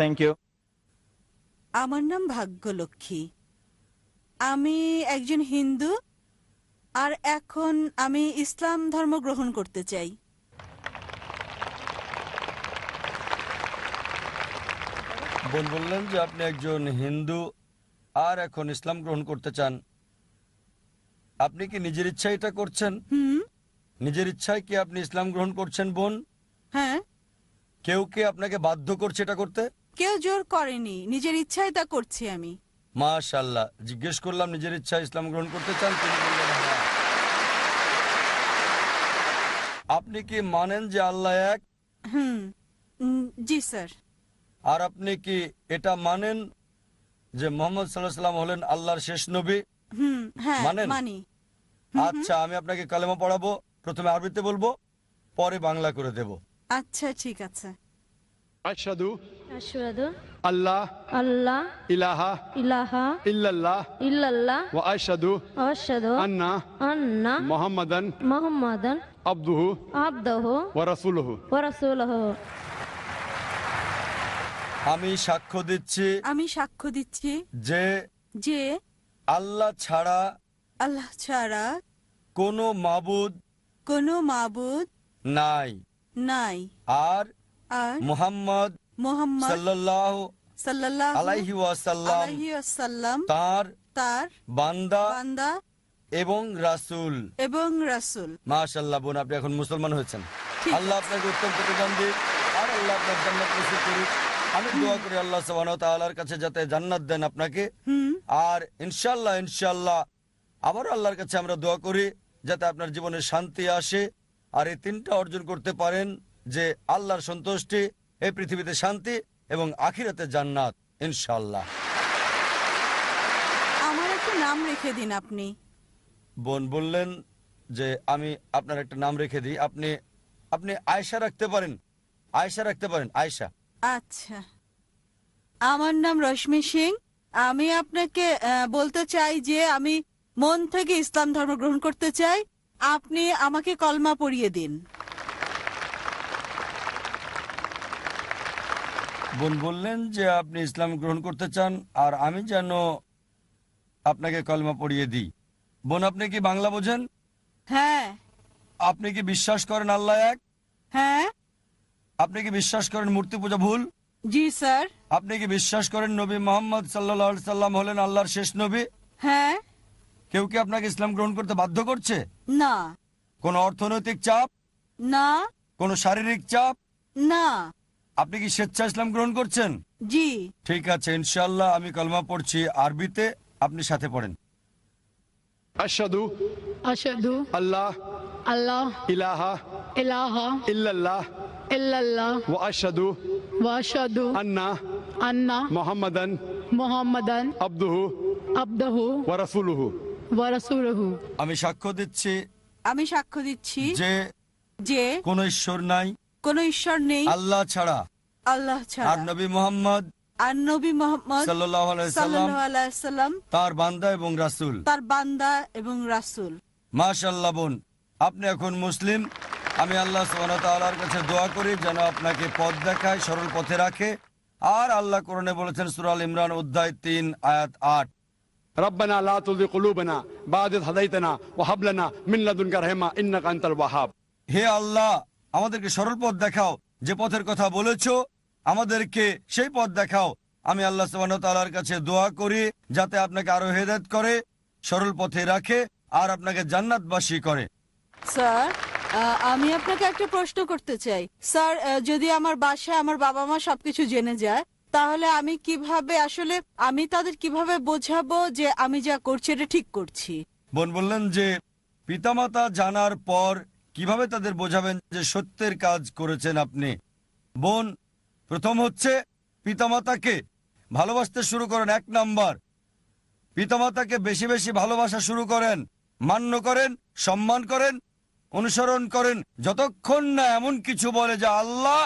Thank you. আমার নাম ভাগ্যলক্ষ্মী। আমি একজন হিন্দু, আর এখন আমি ইসলাম ধর্ম গ্রহণ করতে চাই। বোন বললেন যে আপনি একজন হিন্দু আর এখন ইসলাম গ্রহণ করতে চান। আপনি কি নিজের ইচ্ছায় এটা করছেন? নিজের ইচ্ছায় কি আপনি ইসলাম গ্রহণ করছেন বোন? হ্যাঁ। কেউ কি আপনাকে বাধ্য করছে এটা করতে? কেউ জোর করেনি, নিজের ইচ্ছায় তা করছি আমি। মাশাআল্লাহ। জিজ্ঞেস করলাম নিজের ইচ্ছায় ইসলাম গ্রহণ করতে চান, তিনি বললেন হ্যাঁ। আপনি কি মানেন যে আল্লাহ এক? জি স্যার। আর আপনি কি এটা মানেন যে মোহাম্মদ সাল্লাল্লাহু আলাইহি ওয়াসাল্লাম হলেন আল্লাহর শেষ নবী? হ্যাঁ মানেন? মানি। আচ্ছা, আমি আপনাকে কালেমা পড়াবো। প্রথমে আরবিতে বলবো, পরে বাংলা করে দেব। আচ্ছা ঠিক আছে। আশহাদু আশহাদু আল্লাহ আল্লাহ ইলাহা ইলাহা ইল্লাল্লাহ ইল্লাল্লাহ ওয়া আশহাদু ওয়া আশহাদু আন্না আন্না মুহাম্মাদান মুহাম্মাদান আবদুহু আবদুহু ওয়া রাসূলুহু। ওয়া রাসূলুহু। আমি সাক্ষ্য দিচ্ছি আমি সাক্ষ্য দিচ্ছি যে যে আল্লাহ ছাড়া আল্লাহ ছাড়া কোনো মাবুদ কোনো মাবুদ নাই, নাই, আর আর মুহাম্মদ মুহাম্মদ সাল্লাল্লাহু সাল্লাল্লাহু আলাইহি ওয়াসাল্লাম আলাইহি ওয়াসাল্লাম তার তার বান্দা বান্দা এবং রাসূল। এবং রাসূল। মাশাআল্লাহ বোন, আপনি এখন মুসলমান হয়েছেন। ঠিক। আল্লাহ আপনাকে উত্তম প্রতিদান দিক, আর আল্লাহ আপনার জান্নাত নসিব করুক। আমি দোয়া করি আল্লাহ সুবহানাহু ওয়া তাআলার কাছে যাতে জান্নাত দেন আপনাকে। আর ইনশাআল্লাহ ইনশাআল্লাহ আবারও আল্লাহর কাছে আমরা দোয়া করি যাতে আপনার জীবনে শান্তি আসে, আর এই তিনটা অর্জন করতে পারেন, যে আল্লাহর সন্তুষ্টি, এই পৃথিবীতে শান্তি এবং আখিরাতে জান্নাত ইনশাআল্লাহ। আমার একটা নাম রেখে দিন আপনি। বোন বললেন যে আমি আপনার একটা নাম রেখে দিই। আপনি আপনি আয়েশা রাখতে পারেন, আয়েশা রাখতে পারেন, আয়েশা। আচ্ছা, আমার নাম রশ্মি সিং। আমি আপনাকে বলতে চাই যে আমি মন থেকে ইসলাম ধর্ম গ্রহণ করতে চাই। আপনি আমাকে কলমা পড়িয়ে দিন। বোন বললেন যে আপনি ইসলাম গ্রহণ করতে চান, আর আমি যেন আপনাকে কলমা পড়িয়ে দিই। বোন, আপনি কি বাংলা বোঝেন? হ্যাঁ। আপনি কি বিশ্বাস করেন আল্লাহ এক? হ্যাঁ। আপনি কি বিশ্বাস করেন মূর্তি পূজা ভুল? জি স্যার। আপনি কি বিশ্বাস করেন নবী মোহাম্মদ সাল্লাল্লাহু আলাইহি সাল্লাম হলেন আল্লাহর শেষ নবী? হ্যাঁ। কেউ কি আপনাকে ইসলাম গ্রহণ করতে বাধ্য করছে? না। কোন অর্থনৈতিক চাপ? না। কোন শারীরিক চাপ? না। আপনি কি স্বেচ্ছা ইসলাম গ্রহণ করছেন? জি। ঠিক আছে, ইনশাআল্লাহ আমি কলমা পড়ছি আরবিতে, আপনি সাথে পড়েন। আশহাদু আশহাদু আল্লাহ আল্লাহ ইলাহা ইলাহা ইল্লাল্লাহ ইল্লাল্লাহ ওয়া আশহাদু ওয়া আশহাদু আন্না আন্না মুহাম্মাদান মুহাম্মাদান আবদুহু আবদুহু ওয়া রাসূলুহু। ওয়া রাসূলুহু। আমি সাক্ষ্য দিচ্ছি আমি সাক্ষ্য দিচ্ছি যে যে কোনো ঈশ্বর নাই কোনো ঈশ্বর নেই আল্লাহ ছাড়া, আল্লাহ আর ছাড়া, নবী মোহাম্মদ আর নবী মুহাম্মদ সাল্লাল্লাহু আলাইহি সাল্লাম সাল্লাল্লাহু আলাইহি সাল্লাম তার বান্দা এবং রাসূল। তার বান্দা এবং রাসূল। মাশাআল্লাহ বোন, আপনি এখন মুসলিম। আমি আল্লাহ সুবহানাহু ওয়া তাআলার কাছে দোয়া করি যেন আপনাকে পথ দেখায়, সরল পথে রাখে। আর আল্লাহ কোরআনে বলেছেন সূরা আল ইমরান অধ্যায় 3 আয়াত 8, ربنا لا تزغ قلوبنا بعد إذ هديتنا وهب لنا من لدنك رحمة إنك أنت الوهاب। হে আল্লাহ, আমাদেরকে সরল পথ দেখাও, যে পথের কথা বলেছো আমাদেরকে সেই পথ দেখাও। আমি আল্লাহ সুবহানাহু ওয়া তাআলার কাছে দোয়া করি যাতে আপনাকে আরো হেদায়েত করে, সরল পথে রাখে, আর আপনাকে জান্নাতবাসী করে। স্যার, আমি আপনাকে একটা প্রশ্ন করতে চাই। স্যার, যদি আমার বাসায় আমার বাবা মা সবকিছু জেনে যায়, তাহলে আমি কিভাবে, আসলে আমি তাদের কিভাবে বোঝাবো যে আমি যা করছি এটা ঠিক করছি? বোন বললেন যে পিতামাতা জানার পর কিভাবে তাদের বোঝাবেন যে সত্যের কাজ করেছেন আপনি। বোন, প্রথম হচ্ছে পিতামাতাকে ভালোবাসতে শুরু করেন। 1 নাম্বার, পিতামাতাকে বেশি বেশি ভালোবাসা শুরু করেন, মান্য করেন, সম্মান করেন, অনুসরণ করেন, যতক্ষণ না এমন কিছু বলে যা আল্লাহ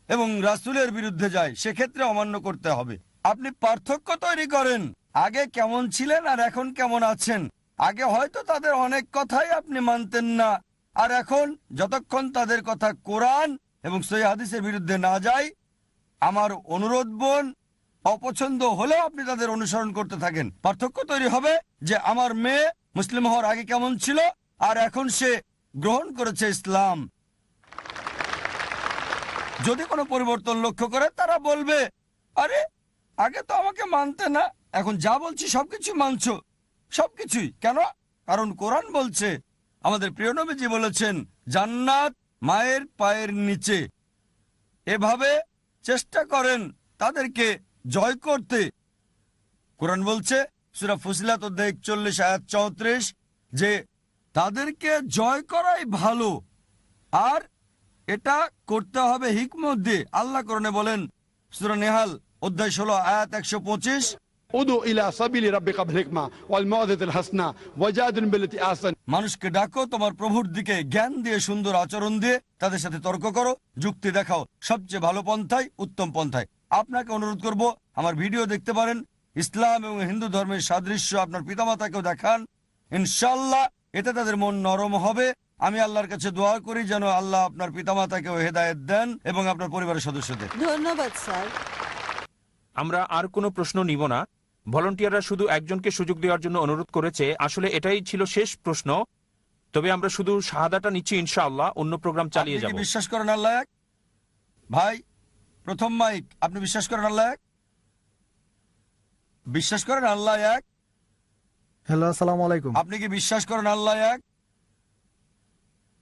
এবং রাসূলের বিরুদ্ধে যায়, সেক্ষেত্রে অমান্য করতে হবে। আপনি পার্থক্য তৈরি করেন, আগে কেমন ছিলেন আর এখন কেমন আছেন। আগে হয়তো তাদের অনেক কথাই আপনি মানতেন না, আর এখন যতক্ষণ তাদের কথা কোরআন এবং সহিহ হাদিসের বিরুদ্ধে না যায়, আমার অনুরোধ বোন অপছন্দ হলেও আপনি তাদের অনুসরণ করতে থাকেন। পার্থক্য তৈরি হবে যে আমার মেয়ে মুসলিম হওয়ার আগে কেমন ছিল আর এখন সে গ্রহণ করেছে ইসলাম। যদি কোনো পরিবর্তন লক্ষ্য করে তারা বলবে, আরে আগে তো আমাকে মানতে না, এখন যা বলছি সবকিছু মানছো। সবকিছুই কেন? কারণ কোরআন বলছে, আমাদের প্রিয় নবীজি বলেছেন, জান্নাত মায়ের পায়ের নিচে। এভাবে চেষ্টা করেন তাদেরকে জয় করতে। কোরআন বলছে সূরা ফুসিলাত অধ্যায় 41 আয়াত 34 যে তাদেরকে জয় করাই ভালো, আর এটা করতে হবে হিকমত দিয়ে। আল্লাহ কোরআনে বলেন সূরা নেহাল অধ্যায় 16 আয়াত 125, উদু ইলা সাবিলি রাব্বিকা বিল হিকমা ওয়াল মাউযাতিল হাসনা ওয়াজাদিল বিল্লাতি আহসান। মানুষকে ডাকো তোমার প্রভুর দিকে, জ্ঞান দিয়ে, সুন্দর আচরণ দিয়ে তাদের সাথে তর্ক করো, যুক্তি দেখাও সবচেয়ে ভালো পন্থায়, উত্তম পন্থায়। আপনাকে অনুরোধ করব আমার ভিডিও দেখতে পারেন, ইসলাম এবং হিন্দু ধর্মের সাদৃশ্য আপনার পিতামাতাকেও দেখান। ইনশাআল্লাহ এতে তাদের মন নরম হবে। আমি আল্লাহর কাছে দোয়া করি যেন আল্লাহ আপনার পিতামাতাকেও হেদায়েত দেন এবং আপনার পরিবারের সদস্যদের। ধন্যবাদ স্যার। আমরা আর কোনো প্রশ্ন নিব না। ভলান্টিয়াররা শুধু একজনকে সুযোগ দেওয়ার জন্য অনুরোধ করেছে। আসলে এটাই ছিল শেষ প্রশ্ন। তবে আমরা শুধু শাহাদাটা নিচ্ছি, ইনশাআল্লাহ অন্য প্রোগ্রাম চালিয়ে আপনি যাব। কি বিশ্বাস করেন আল্লাহ এক? ভাই প্রথম মাইক, আপনি বিশ্বাস করেন আল্লাহ এক? বিশ্বাস করেন আল্লাহ এক? হ্যালো, আসসালামু আলাইকুম। আপনি কি বিশ্বাস করেন আল্লাহ এক?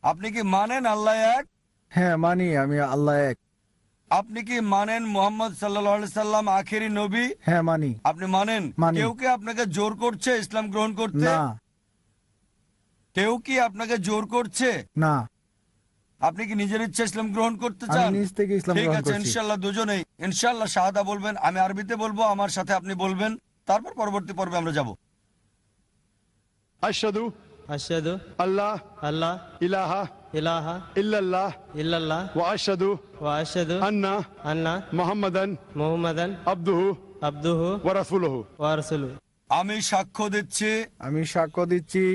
আপনি কি মানেন আল্লাহ এক? হ্যাঁ মানি, আমি আল্লাহ এক। আপনি কি মানেন মুহাম্মদ সাল্লাল্লাহু আলাইহি সাল্লাম আখেরি নবী? হ্যাঁ মানি। আপনি মানেন? মানি। কেউ কি আপনাকে জোর করছে ইসলাম গ্রহণ করতে? না। কেউ কি আপনাকে জোর করছে? না, আপনি কি নিজের ইচ্ছা ইসলাম গ্রহণ করতে আমি চান? নিজ থেকে ইসলাম ঠিক গ্রহণ আছে, করছি। ইনশাআল্লাহ দুজনেই ইনশাআল্লাহ শাহাদা বলবেন। আমি আরবিতে বলবো, আমার সাথে আপনি বলবেন, তারপর পরবর্তী পর্বে আমরা যাব। আশহাদু আশহাদু আল্লাহ আল্লাহ ইলাহা ইলাহা ইল্লাল্লাহ ইল্লাল্লাহ ওয়া আশহাদু ওয়া আশহাদু আন্না আন্না মুহাম্মাদান মুহাম্মাদান আবদুহু আবদুহু ওয়া রাসূলুহু। ওয়া রাসূলুহু। আমি সাক্ষ্য দিচ্ছি আমি সাক্ষ্য দিচ্ছি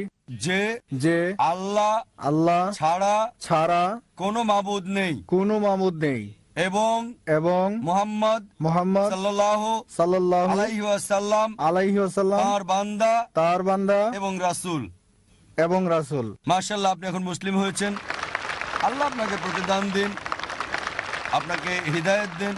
যে যে আল্লাহ আল্লাহ ছাড়া ছাড়া কোনো মাবুদ নেই কোনো মাবুদ নেই এবং এবং মুহাম্মদ মুহাম্মদ সাল্লাল্লাহু সাল্লাল্লাহু আলাইহি ওয়াসাল্লাম আলাইহি ওয়াসাল্লাম তার বান্দা তার বান্দা এবং রাসূল। এবং রাসূল। মাশাআল্লাহ, আপনি এখন মুসলিম হয়েছেন। আল্লাহ আপনাকে প্রতিদান দিন, আপনাকে হিদায়াত দেন।